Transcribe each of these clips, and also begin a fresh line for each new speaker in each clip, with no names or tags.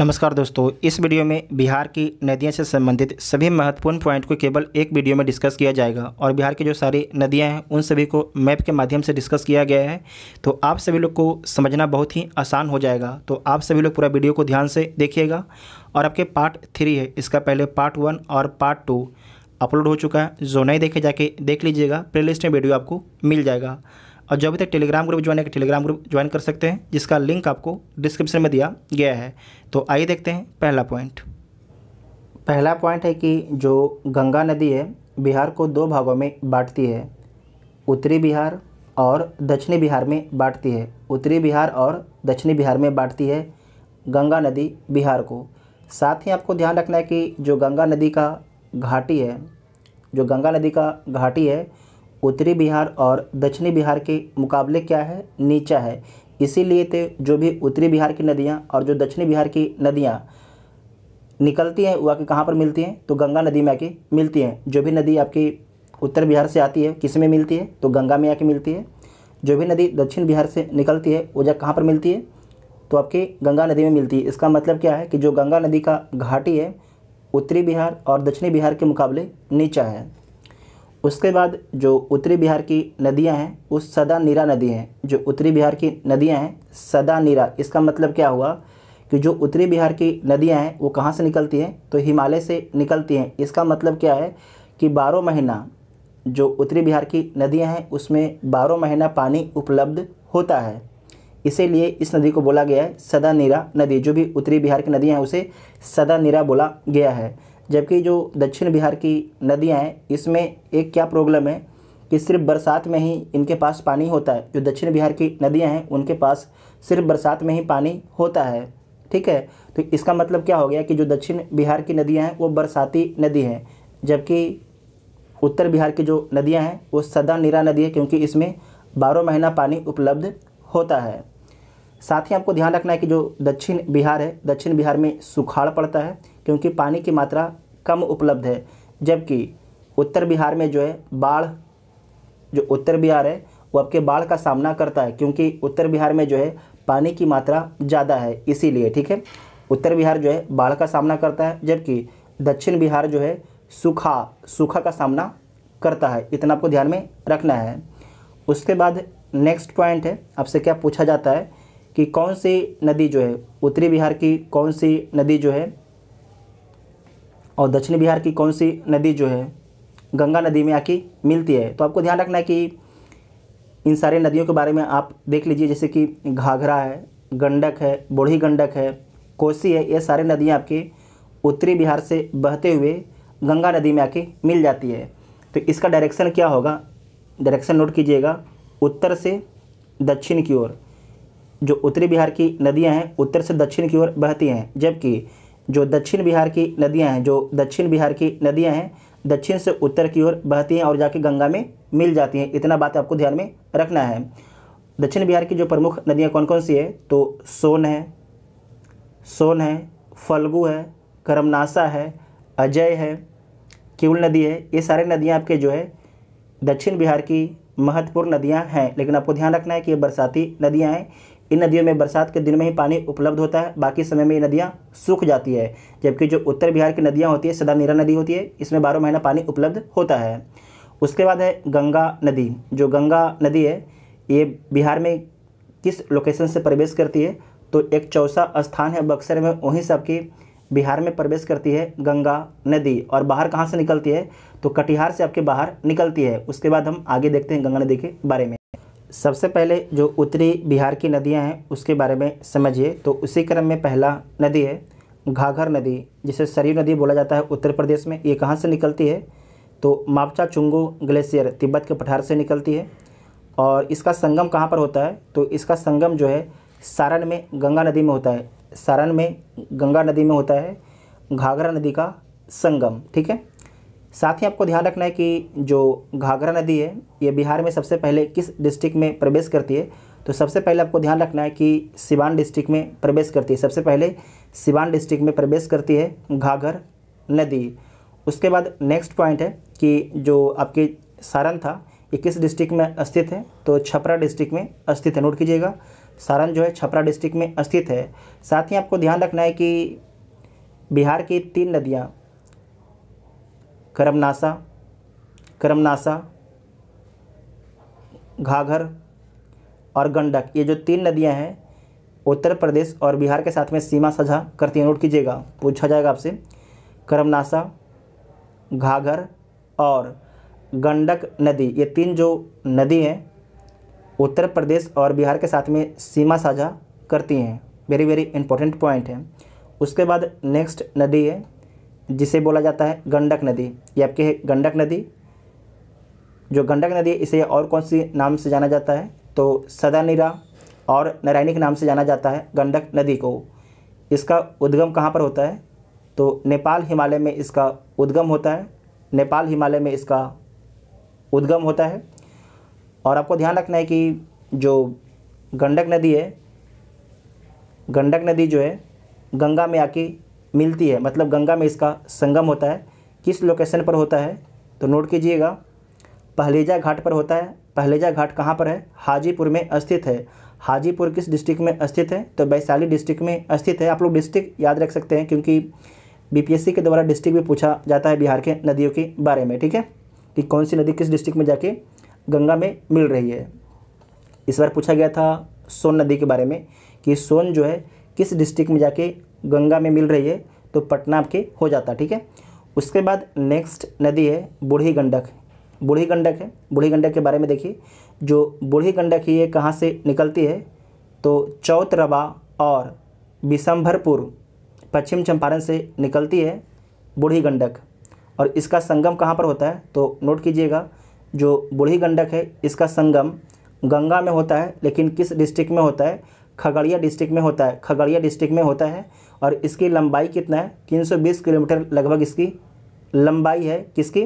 नमस्कार दोस्तों, इस वीडियो में बिहार की नदियों से संबंधित सभी महत्वपूर्ण पॉइंट को केवल एक वीडियो में डिस्कस किया जाएगा और बिहार की जो सारी नदियां हैं उन सभी को मैप के माध्यम से डिस्कस किया गया है। तो आप सभी लोग को समझना बहुत ही आसान हो जाएगा। तो आप सभी लोग पूरा वीडियो को ध्यान से देखिएगा। और आपके पार्ट 3 है, इसका पहले पार्ट 1 और पार्ट 2 अपलोड हो चुका है। जो नहीं देखे जाके देख लीजिएगा, प्लेलिस्ट में वीडियो आपको मिल जाएगा। और जो अभी तक टेलीग्राम ग्रुप ज्वाइन है, टेलीग्राम ग्रुप ज्वाइन कर सकते हैं, जिसका लिंक आपको डिस्क्रिप्शन में दिया गया है। तो आइए देखते हैं पहला पॉइंट है कि जो गंगा नदी है बिहार को 2 भागों में बांटती है, उत्तरी बिहार और दक्षिणी बिहार में बांटती है। उत्तरी बिहार और दक्षिणी बिहार में बांटती है गंगा नदी बिहार को। साथ ही आपको ध्यान रखना है कि जो गंगा नदी का घाटी है उत्तरी बिहार और दक्षिणी बिहार के मुकाबले क्या है, नीचा है। इसीलिए तो जो भी उत्तरी बिहार की नदियाँ और जो दक्षिणी बिहार की नदियाँ निकलती हैं वो आके कहाँ पर मिलती हैं, तो गंगा नदी में आके मिलती हैं। जो भी नदी आपकी उत्तर बिहार से आती है किस में मिलती है, तो गंगा में आके मिलती है। जो भी नदी दक्षिण बिहार से निकलती है वो जगह कहाँ पर मिलती है, तो आपकी गंगा नदी में मिलती है। इसका मतलब क्या है कि जो गंगा नदी का घाटी है उत्तरी बिहार और दक्षिणी बिहार के मुकाबले नीचा है। उसके बाद जो उत्तरी बिहार की नदियां हैं वो सदा नीरा नदी हैं। जो उत्तरी बिहार की नदियां हैं सदा नीरा, इसका मतलब क्या हुआ कि जो उत्तरी बिहार की नदियां हैं वो कहाँ से निकलती हैं, तो हिमालय से निकलती हैं। इसका मतलब क्या है कि 12 महीना जो उत्तरी बिहार की नदियां हैं उसमें 12 महीना पानी उपलब्ध होता है। इसीलिए इस नदी को बोला गया है सदा नीरा नदी। जो भी उत्तरी बिहार की नदियाँ हैं उसे सदा नीरा बोला गया है। जबकि जो दक्षिण बिहार की नदियां हैं इसमें एक क्या प्रॉब्लम है कि सिर्फ बरसात में ही इनके पास पानी होता है। जो दक्षिण बिहार की नदियां हैं उनके पास सिर्फ बरसात में ही पानी होता है, ठीक है। तो इसका मतलब क्या हो गया कि जो दक्षिण बिहार की नदियां हैं वो बरसाती नदी हैं, जबकि उत्तर बिहार की जो नदियाँ हैं वो सदा नीरा नदी है, क्योंकि इसमें 12 महीना पानी उपलब्ध होता है। साथ ही आपको ध्यान रखना है कि जो दक्षिण बिहार है, दक्षिण बिहार में सुखाड़ पड़ता है क्योंकि पानी की मात्रा कम उपलब्ध है। जबकि उत्तर बिहार में जो है बाढ़, जो उत्तर बिहार है वो आपके बाढ़ का सामना करता है, क्योंकि उत्तर बिहार में जो है पानी की मात्रा ज़्यादा है, इसीलिए, ठीक है। उत्तर बिहार जो है बाढ़ का सामना करता है, जबकि दक्षिण बिहार जो है सूखा का सामना करता है। इतना आपको ध्यान में रखना है। उसके बाद नेक्स्ट पॉइंट है, आपसे क्या पूछा जाता है कि कौन सी नदी जो है उत्तरी बिहार की, कौन सी नदी जो है और दक्षिण बिहार की कौन सी नदी जो है गंगा नदी में आके मिलती है। तो आपको ध्यान रखना है कि इन सारे नदियों के बारे में आप देख लीजिए, जैसे कि घाघरा है, गंडक है, बूढ़ी गंडक है, कोसी है। ये सारे नदियाँ आपके उत्तरी बिहार से बहते हुए गंगा नदी में आके मिल जाती है। तो इसका डायरेक्शन क्या होगा, डायरेक्शन नोट कीजिएगा, उत्तर से दक्षिण की ओर। जो उत्तरी बिहार की नदियां हैं उत्तर से दक्षिण की ओर बहती हैं, जबकि जो दक्षिण बिहार की नदियां हैं दक्षिण से उत्तर की ओर बहती हैं और जाके गंगा में मिल जाती हैं। इतना बात आपको ध्यान में रखना है। दक्षिण बिहार की जो प्रमुख नदियां कौन कौन सी है, तो सोन है, फल्गु है, करमनासा है, अजय है, किउल नदी है। ये सारे नदियाँ आपके जो है दक्षिण बिहार की महत्वपूर्ण नदियाँ हैं। लेकिन आपको ध्यान रखना है कि ये बरसाती नदियाँ हैं। इन नदियों में बरसात के दिन में ही पानी उपलब्ध होता है, बाकी समय में ये नदियाँ सूख जाती है। जबकि जो उत्तर बिहार की नदियाँ होती है सदा नीरा नदी होती है, इसमें 12 महीना पानी उपलब्ध होता है। उसके बाद है गंगा नदी। जो गंगा नदी है ये बिहार में किस लोकेशन से प्रवेश करती है, तो एक चौसा स्थान है बक्सर में, वहीं से आपकी बिहार में प्रवेश करती है गंगा नदी। और बाहर कहाँ से निकलती है, तो कटिहार से आपके बाहर निकलती है। उसके बाद हम आगे देखते हैं गंगा नदी के बारे में। सबसे पहले जो उत्तरी बिहार की नदियां हैं उसके बारे में समझिए। तो उसी क्रम में पहला नदी है घाघर नदी, जिसे सरयू नदी बोला जाता है उत्तर प्रदेश में। ये कहाँ से निकलती है, तो मापचा चुंगू ग्लेशियर तिब्बत के पठार से निकलती है। और इसका संगम कहाँ पर होता है, तो इसका संगम जो है सारण में गंगा नदी में होता है। सारण में गंगा नदी में होता है घाघरा नदी का संगम, ठीक है। साथ ही आपको ध्यान रखना है कि जो घाघरा नदी है ये बिहार में सबसे पहले किस डिस्ट्रिक्ट में प्रवेश करती है, तो सबसे पहले आपको ध्यान रखना है कि सिवान डिस्ट्रिक्ट में प्रवेश करती है। सबसे पहले सिवान डिस्ट्रिक्ट में प्रवेश करती है घाघर नदी। उसके बाद नेक्स्ट पॉइंट है कि जो आपके सारण था ये किस डिस्ट्रिक्ट में स्थित है, तो छपरा डिस्ट्रिक्ट में स्थित है। नोट कीजिएगा, सारण जो है छपरा डिस्ट्रिक्ट में स्थित है। साथ ही आपको ध्यान रखना है कि बिहार की 3 नदियाँ करमनासा, घाघर और गंडक, ये जो 3 नदियां हैं उत्तर प्रदेश और बिहार के साथ में सीमा साझा करती हैं। नोट कीजिएगा, पूछा जाएगा आपसे। करमनासा, घाघर और गंडक नदी, ये 3 जो नदी हैं उत्तर प्रदेश और बिहार के साथ में सीमा साझा करती हैं। वेरी वेरी इंपॉर्टेंट पॉइंट है। उसके बाद नेक्स्ट नदी है जिसे बोला जाता है गंडक नदी। ये आपके है गंडक नदी। जो गंडक नदी है इसे और कौन सी नाम से जाना जाता है, तो सदानीरा और नारायणी के नाम से जाना जाता है गंडक नदी को। इसका उद्गम कहाँ पर होता है, तो नेपाल हिमालय में इसका उद्गम होता है। नेपाल हिमालय में इसका उद्गम होता है। और आपको ध्यान रखना है कि जो गंडक नदी है, गंडक नदी जो है गंगा में आके मिलती है, मतलब गंगा में इसका संगम होता है। किस लोकेशन पर होता है, तो नोट कीजिएगा, पहलेजा घाट पर होता है। पहलेजा घाट कहाँ पर है, हाजीपुर में स्थित है। हाजीपुर किस डिस्ट्रिक्ट में स्थित है, तो वैशाली डिस्ट्रिक्ट में स्थित है। आप लोग डिस्ट्रिक्ट याद रख सकते हैं क्योंकि बीपीएससी के द्वारा डिस्ट्रिक्ट भी पूछा जाता है बिहार के नदियों के बारे में, ठीक है, कि कौन सी नदी किस डिस्ट्रिक्ट में जाके गंगा में मिल रही है। इस बार पूछा गया था सोन नदी के बारे में कि सोन जो है किस डिस्ट्रिक्ट में जाके गंगा में मिल रही है, तो पटना आपके हो जाता, ठीक है। उसके बाद नेक्स्ट नदी है बूढ़ी गंडक। बूढ़ी गंडक है। बूढ़ी गंडक के बारे में देखिए, जो बूढ़ी गंडक है ये कहाँ से निकलती है, तो चौतरवा और बिशंभरपुर पश्चिम चंपारण से निकलती है बूढ़ी गंडक। और इसका संगम कहाँ पर होता है, तो नोट कीजिएगा, जो बूढ़ी गंडक है इसका संगम गंगा में होता है, लेकिन किस डिस्ट्रिक्ट में होता है, खगड़िया डिस्ट्रिक्ट में होता है। खगड़िया डिस्ट्रिक्ट में होता है। और इसकी लंबाई कितना है, 320 किलोमीटर लगभग इसकी लंबाई है, किसकी,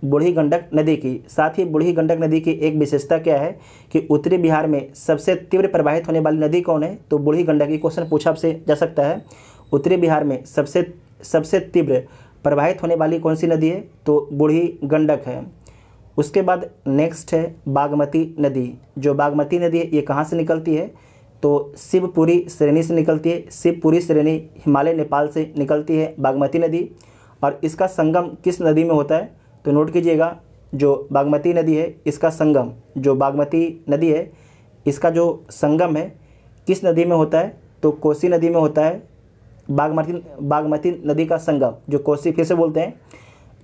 बूढ़ी गंडक नदी की। साथ ही बूढ़ी गंडक नदी की एक विशेषता क्या है कि उत्तरी बिहार में सबसे तीव्र प्रवाहित होने वाली नदी कौन है, तो बूढ़ी गंडक की। क्वेश्चन पूछा आपसे जा सकता है, उत्तरी बिहार में सबसे तीव्र प्रवाहित होने वाली कौन सी नदी है, तो बूढ़ी गंडक है। उसके बाद नेक्स्ट है बागमती नदी। जो बागमती नदी है ये कहाँ से निकलती है, तो शिवपुरी श्रेणी से निकलती है। शिवपुरी श्रेणी हिमालय नेपाल से निकलती है बागमती नदी। और इसका संगम किस नदी में होता है, तो नोट कीजिएगा, जो बागमती नदी है इसका संगम, जो बागमती नदी है इसका जो संगम है किस नदी में होता है, तो कोसी नदी में होता है। बागमती नदी का संगम, जो कोसी, फिर से बोलते हैं,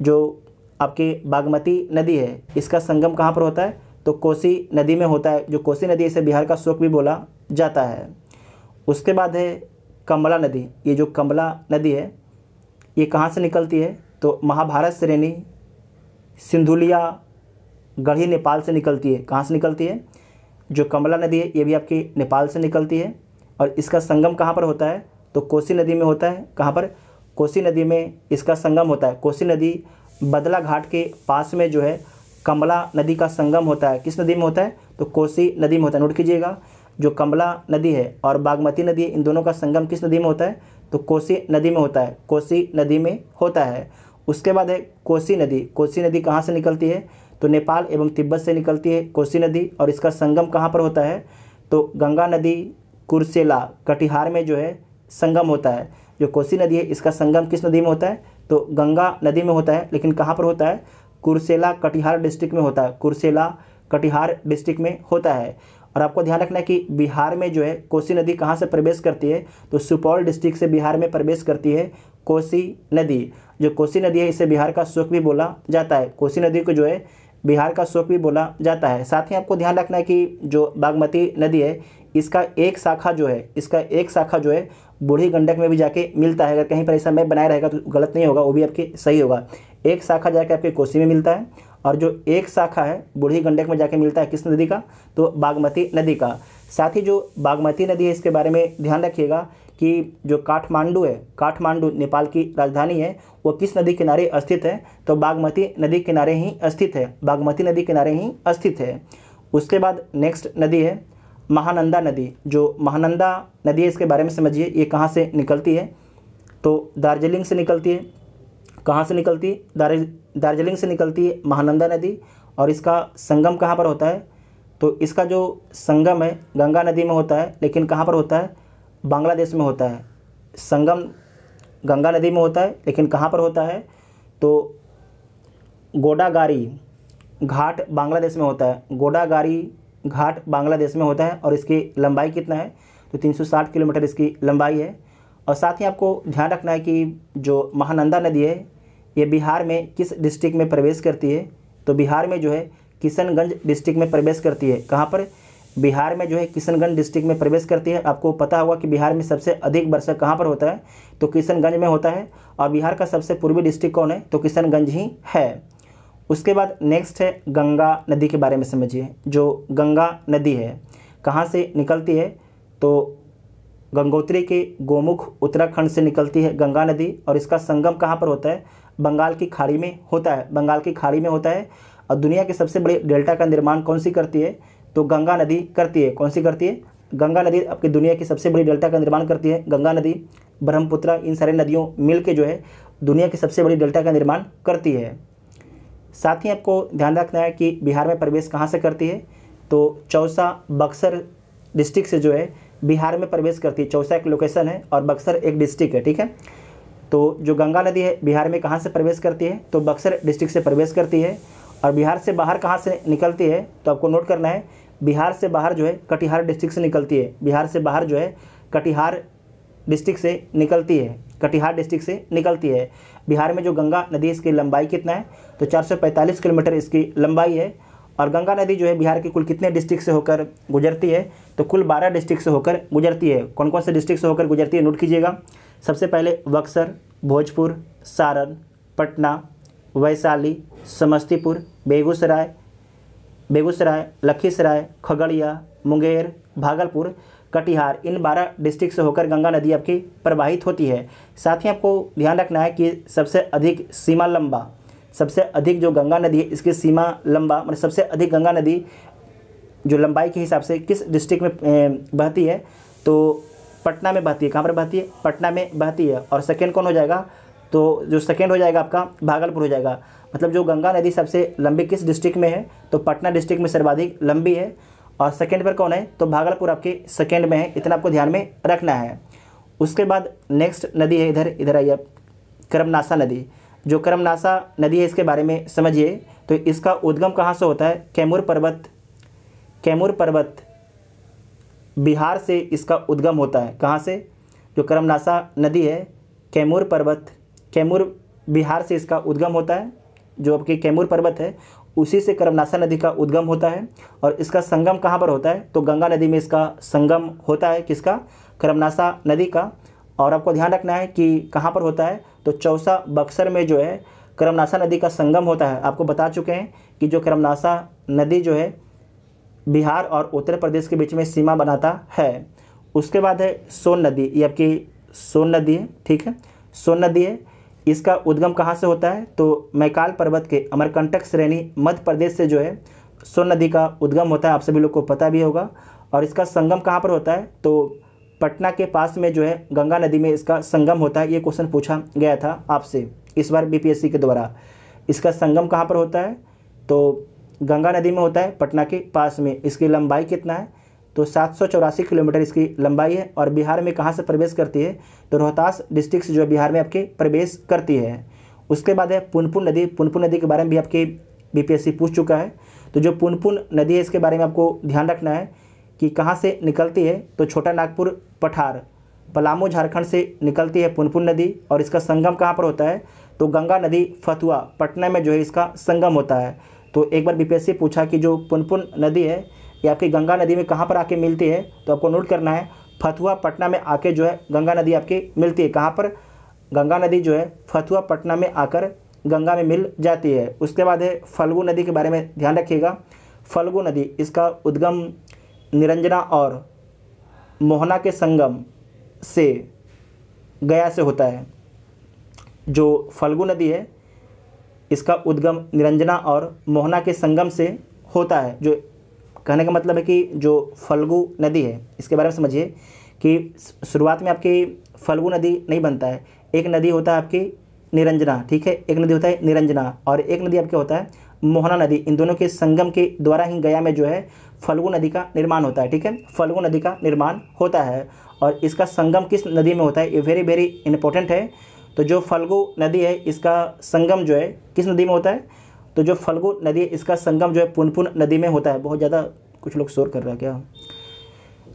जो आपके बागमती नदी है इसका संगम कहाँ पर होता है, तो कोसी नदी में होता है। जो कोसी नदी, इसे बिहार का शोक भी बोला जाता है। उसके बाद है कमला नदी। ये जो कमला नदी है ये कहाँ से निकलती है, तो महाभारत श्रेणी सिंधुलिया गढ़ी नेपाल से निकलती है। कहाँ से निकलती है, जो कमला नदी है ये भी आपकी नेपाल से निकलती है। और इसका संगम कहाँ पर होता है, तो कोसी नदी में होता है। कहाँ पर, कोसी नदी में इसका संगम होता है। कोसी नदी बदला घाट के पास में जो है कमला नदी का संगम होता है। किस नदी में होता है, तो कोसी नदी में होता है। नोट कीजिएगा, जो कमला नदी है और बागमती नदी है इन दोनों का संगम किस नदी में होता है, तो कोसी नदी में होता है। कोसी नदी में होता है। उसके बाद है कोसी नदी। कोसी नदी कहाँ से निकलती है, तो नेपाल एवं तिब्बत से निकलती है कोसी नदी। और इसका संगम कहाँ पर होता है, तो गंगा नदी कुर्सेला कटिहार में जो है संगम होता है। जो कोसी नदी है इसका संगम किस नदी में होता है, तो गंगा नदी में होता है, लेकिन कहाँ पर होता है, कुर्सेला कटिहार डिस्ट्रिक्ट में होता है। कुर्सेला कटिहार डिस्ट्रिक्ट में होता है। और आपको ध्यान रखना है कि बिहार में जो है कोसी नदी कहाँ से प्रवेश करती है, तो सुपौल डिस्ट्रिक्ट से बिहार में प्रवेश करती है कोसी नदी। जो कोसी नदी है इसे बिहार का शोक भी बोला जाता है। कोसी नदी को जो है बिहार का शोक भी बोला जाता है। साथ ही आपको ध्यान रखना है कि जो बागमती नदी है इसका एक शाखा जो है बूढ़ी गंडक में भी जाके मिलता है। अगर कहीं पर ऐसा मैप बनाया रहेगा तो गलत नहीं होगा, वो भी आपके सही होगा। एक शाखा जाके आपके कोसी में मिलता है और जो एक शाखा है बूढ़ी गंडक में जाके मिलता है किस नदी का, तो बागमती नदी का। साथ ही जो बागमती नदी है इसके बारे में ध्यान रखिएगा कि जो काठमांडू है, काठमांडू नेपाल की राजधानी है, वो किस नदी किनारे स्थित है, तो बागमती नदी किनारे ही स्थित है। बागमती नदी किनारे ही स्थित है। उसके बाद नेक्स्ट नदी है महानंदा नदी। जो महानंदा नदी है इसके बारे में समझिए, ये कहाँ से निकलती है, तो दार्जिलिंग से निकलती है। कहाँ से निकलती है, दार्जिलिंग से निकलती है महानंदा नदी। और इसका संगम कहाँ पर होता है, तो इसका जो संगम है गंगा नदी में होता है, लेकिन कहाँ पर होता है? बांग्लादेश में होता है। संगम गंगा नदी में होता है, लेकिन कहाँ पर होता है? तो गोदागारी घाट बांग्लादेश में होता है। गोदागारी घाट बांग्लादेश में होता है और इसकी लंबाई कितना है? तो 360 किलोमीटर इसकी लंबाई है। और साथ ही आपको ध्यान रखना है कि जो महानंदा नदी है ये बिहार में किस डिस्ट्रिक्ट में प्रवेश करती है? तो बिहार में जो है किशनगंज डिस्ट्रिक्ट में प्रवेश करती है। कहाँ पर? बिहार में जो है किशनगंज डिस्ट्रिक्ट में प्रवेश करती है। आपको पता होगा कि बिहार में सबसे अधिक वर्षा कहाँ पर होता है? तो किशनगंज में होता है। और बिहार का सबसे पूर्वी डिस्ट्रिक्ट कौन है? तो किशनगंज ही है। उसके बाद नेक्स्ट है गंगा नदी के बारे में समझिए। जो गंगा नदी है कहाँ से निकलती है? तो गंगोत्री के गोमुख उत्तराखंड से निकलती है गंगा नदी और इसका संगम कहाँ पर होता है? बंगाल की खाड़ी में होता है। बंगाल की खाड़ी में होता है। और दुनिया की सबसे बड़ी डेल्टा का निर्माण कौन सी करती है? तो गंगा नदी करती है। कौन सी करती है? गंगा नदी आपकी दुनिया की सबसे बड़ी डेल्टा का निर्माण करती है। गंगा नदी, ब्रह्मपुत्र, इन सारे नदियों मिल के जो है दुनिया की सबसे बड़ी डेल्टा का निर्माण करती है। साथ ही आपको ध्यान रखना है कि बिहार में प्रवेश कहाँ से करती है? तो चौसा बक्सर डिस्ट्रिक्ट से जो है बिहार में प्रवेश करती है। चौसा एक लोकेशन है और बक्सर एक डिस्ट्रिक्ट है, ठीक है। तो जो गंगा नदी है बिहार में कहाँ से प्रवेश करती है? तो बक्सर डिस्ट्रिक्ट से प्रवेश करती है। और बिहार से बाहर कहाँ से निकलती है? तो आपको नोट करना है, बिहार से बाहर जो है कटिहार डिस्ट्रिक्ट से निकलती है। बिहार से बाहर जो है कटिहार डिस्ट्रिक्ट से निकलती है। कटिहार डिस्ट्रिक्ट से निकलती है। बिहार में जो गंगा नदी इसकी लंबाई कितना है? तो 445 किलोमीटर इसकी लंबाई है। और गंगा नदी जो है बिहार के कुल कितने डिस्ट्रिक्ट से होकर गुजरती है? तो कुल 12 डिस्ट्रिक्ट से होकर गुजरती है। कौन कौन से डिस्ट्रिक्ट से होकर गुजरती है? नोट कीजिएगा। सबसे पहले बक्सर, भोजपुर, सारण, पटना, वैशाली, समस्तीपुर, बेगूसराय, लखीसराय, खगड़िया, मुंगेर, भागलपुर, कटिहार, इन 12 डिस्ट्रिक्ट से होकर गंगा नदी आपकी प्रवाहित होती है। साथ ही आपको ध्यान रखना है कि सबसे अधिक सीमा लंबा, सबसे अधिक जो गंगा नदी है इसकी सीमा लंबा, मतलब सबसे अधिक गंगा नदी जो लंबाई के हिसाब से किस डिस्ट्रिक्ट में बहती है? तो पटना में बहती है। कहाँ पर बहती है? पटना में बहती है। और सेकेंड कौन हो जाएगा? तो जो सेकेंड हो जाएगा आपका भागलपुर हो जाएगा। मतलब जो गंगा नदी सबसे लंबी किस डिस्ट्रिक्ट में है? तो पटना डिस्ट्रिक्ट में सर्वाधिक लंबी है। और सेकेंड पर कौन है? तो भागलपुर आपके सेकेंड में है। इतना आपको ध्यान में रखना है। उसके बाद नेक्स्ट नदी है, इधर आइए आप, करमनासा नदी। जो करमनासा नदी है इसके बारे में समझिए। तो इसका उद्गम कहाँ से होता है? कैमूर पर्वत बिहार से इसका उद्गम होता है। कहाँ से? जो करमनासा नदी है कैमूर बिहार से इसका उद्गम होता है। जो आपकी कैमूर पर्वत है उसी से करमनासा नदी का उद्गम होता है। और इसका संगम कहाँ पर होता है? तो गंगा नदी में इसका संगम होता है। किसका? करमनासा नदी का। और आपको ध्यान रखना है कि कहाँ पर होता है? तो चौसा बक्सर में जो है करमनासा नदी का संगम होता है। आपको बता चुके हैं कि जो करमनासा नदी जो है बिहार और उत्तर प्रदेश के बीच में सीमा बनाता है। उसके बाद है सोन नदी। ये आपकी सोन नदी है, ठीक है। सोन नदी है, इसका उद्गम कहाँ से होता है? तो मैकाल पर्वत के अमरकंटक श्रेणी मध्य प्रदेश से जो है सोन नदी का उद्गम होता है। आप सभी लोग को पता भी होगा। और इसका संगम कहाँ पर होता है? तो पटना के पास में जो है गंगा नदी में इसका संगम होता है। ये क्वेश्चन पूछा गया था आपसे इस बार बीपीएससी के द्वारा। इसका संगम कहाँ पर होता है? तो गंगा नदी में होता है, पटना के पास में। इसकी लंबाई कितना है? तो 784 किलोमीटर इसकी लंबाई है। और बिहार में कहाँ से प्रवेश करती है? तो रोहतास डिस्ट्रिक्ट से जो है बिहार में आपके प्रवेश करती है। उसके बाद है पुनपुन नदी। पुनपुन नदी के बारे में भी आपके बीपीएससी पूछ चुका है। तो जो पुनपुन नदी है इसके बारे में आपको ध्यान रखना है कि कहाँ से निकलती है? तो छोटा नागपुर पठार पलामू झारखंड से निकलती है पुनपुन नदी। और इसका संगम कहाँ पर होता है? तो गंगा नदी फतुआ पटना में जो है इसका संगम होता है। तो एक बार बीपीएससी पूछा कि जो पुनपुन नदी है ये आपकी गंगा नदी में कहाँ पर आके मिलती है? तो आपको नोट करना है फतुआ पटना में आके जो है गंगा नदी आपकी मिलती है। कहाँ पर? गंगा नदी जो है फतुआ पटना में आकर गंगा में मिल जाती है। उसके बाद है फल्गु नदी के बारे में ध्यान रखिएगा। फल्गु नदी इसका उद्गम निरंजना और मोहना के संगम से गया से होता है। जो फल्गु नदी है इसका उद्गम निरंजना और मोहना के संगम से होता है। जो कहने का मतलब है कि जो फल्गु नदी है इसके बारे में समझिए कि शुरुआत में आपकी फल्गु नदी नहीं बनता है। एक नदी होता है आपकी निरंजना, ठीक है। एक नदी होता है निरंजना और एक नदी आपके होता है मोहना नदी। इन दोनों के संगम के द्वारा ही गया में जो है फल्गु नदी का निर्माण होता है। ठीक है, फल्गु नदी का निर्माण होता है और इसका संगम किस नदी में होता है, ये वेरी वेरी इंपॉर्टेंट है। तो जो फल्गु नदी है इसका संगम जो है किस नदी में होता है, तो जो फल्गु नदी है इसका संगम जो है पुनपुन नदी में होता है। बहुत ज़्यादा कुछ लोग शोर कर रहा है क्या।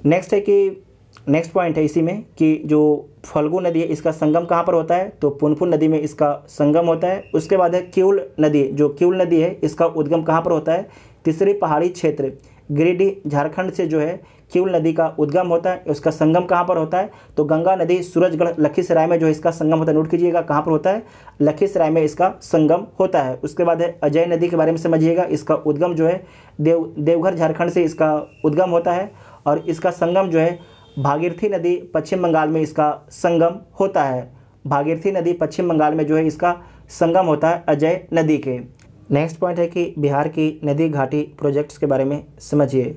नेक्स्ट है कि नेक्स्ट पॉइंट है इसी में कि जो फल्गु नदी है इसका संगम कहाँ पर होता है, तो पुनपुन नदी में इसका संगम होता है। उसके बाद है किउल नदी, जो किउल नदी है इसका उद्गम कहाँ पर होता है, तीसरी पहाड़ी क्षेत्र गिरिडीह झारखंड से जो है किउल नदी का उद्गम होता है। उसका संगम कहाँ पर होता है, तो गंगा नदी सूरजगढ़ लखीसराय में जो है इसका संगम होता है। नोट कीजिएगा कहाँ पर होता है, लखीसराय में इसका संगम होता है। उसके बाद है अजय नदी के बारे में समझिएगा, इसका उद्गम जो है देवघर झारखंड से इसका उद्गम होता है और इसका संगम जो है भागीरथी नदी पश्चिम बंगाल में इसका संगम होता है। भागीरथी नदी पश्चिम बंगाल में जो है इसका संगम होता है अजय नदी के। नेक्स्ट पॉइंट है कि बिहार की नदी घाटी प्रोजेक्ट्स के बारे में समझिए।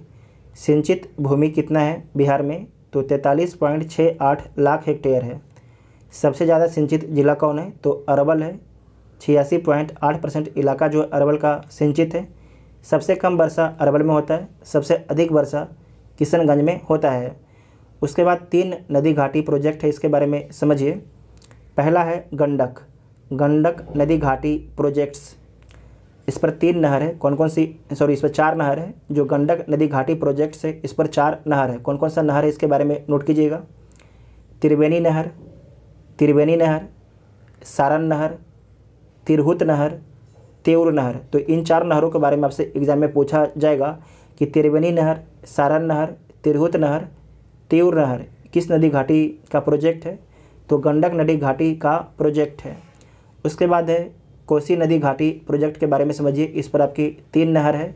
सिंचित भूमि कितना है बिहार में, तो 43.68 लाख हेक्टेयर है। सबसे ज़्यादा सिंचित जिला कौन है, तो अरवल है। 86.8% इलाका जो अरवल का सिंचित है। सबसे कम वर्षा अरवल में होता है, सबसे अधिक वर्षा किशनगंज में होता है। उसके बाद 3 नदी घाटी प्रोजेक्ट है, इसके बारे में समझिए। पहला है गंडक नदी घाटी प्रोजेक्ट्स। इस पर 3 नहर है, कौन कौन सी, इस पर 4 नहर है। जो गंडक नदी घाटी प्रोजेक्ट से इस पर 4 नहर है, कौन कौन सा नहर है इसके बारे में नोट कीजिएगा। त्रिवेणी नहर, सारण नहर, तिरहुत नहर, तेउर नहर। तो इन 4 नहरों के बारे में आपसे एग्जाम में पूछा जाएगा कि त्रिवेणी नहर, सारण नहर, तिरहुत नहर, तेउर नहर किस नदी घाटी का प्रोजेक्ट है, तो गंडक नदी घाटी का प्रोजेक्ट है। उसके बाद है कोसी नदी घाटी प्रोजेक्ट के बारे में समझिए। इस पर आपकी 3 नहर है,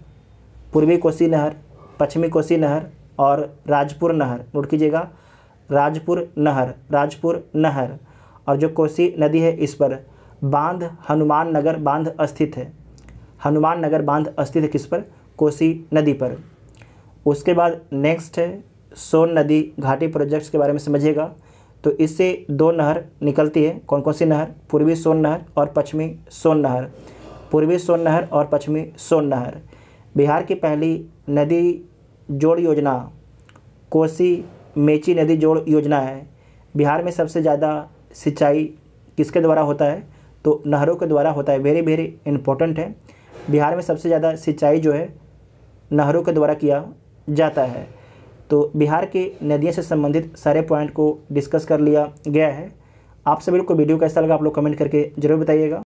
पूर्वी कोसी नहर, पश्चिमी कोसी नहर और राजपुर नहर। नोट कीजिएगा राजपुर नहर। और जो कोसी नदी है इस पर बांध हनुमान नगर बांध स्थित है। हनुमान नगर बांध स्थित है किस पर, कोसी नदी पर। उसके बाद नेक्स्ट है सोन नदी घाटी प्रोजेक्ट्स के बारे में समझिएगा। तो इससे 2 नहर निकलती है, कौन कौन सी नहर, पूर्वी सोन नहर और पश्चिमी सोन नहर। पूर्वी सोन नहर और पश्चिमी सोन नहर। बिहार की पहली नदी जोड़ योजना कोसी मेची नदी जोड़ योजना है। बिहार में सबसे ज़्यादा सिंचाई किसके द्वारा होता है, तो नहरों के द्वारा होता है। वेरी वेरी इंपॉर्टेंट है, बिहार में सबसे ज़्यादा सिंचाई जो है नहरों के द्वारा किया जाता है। तो बिहार की नदियों से संबंधित सारे पॉइंट को डिस्कस कर लिया गया है। आप सभी को वीडियो कैसा लगा आप लोग कमेंट करके ज़रूर बताइएगा।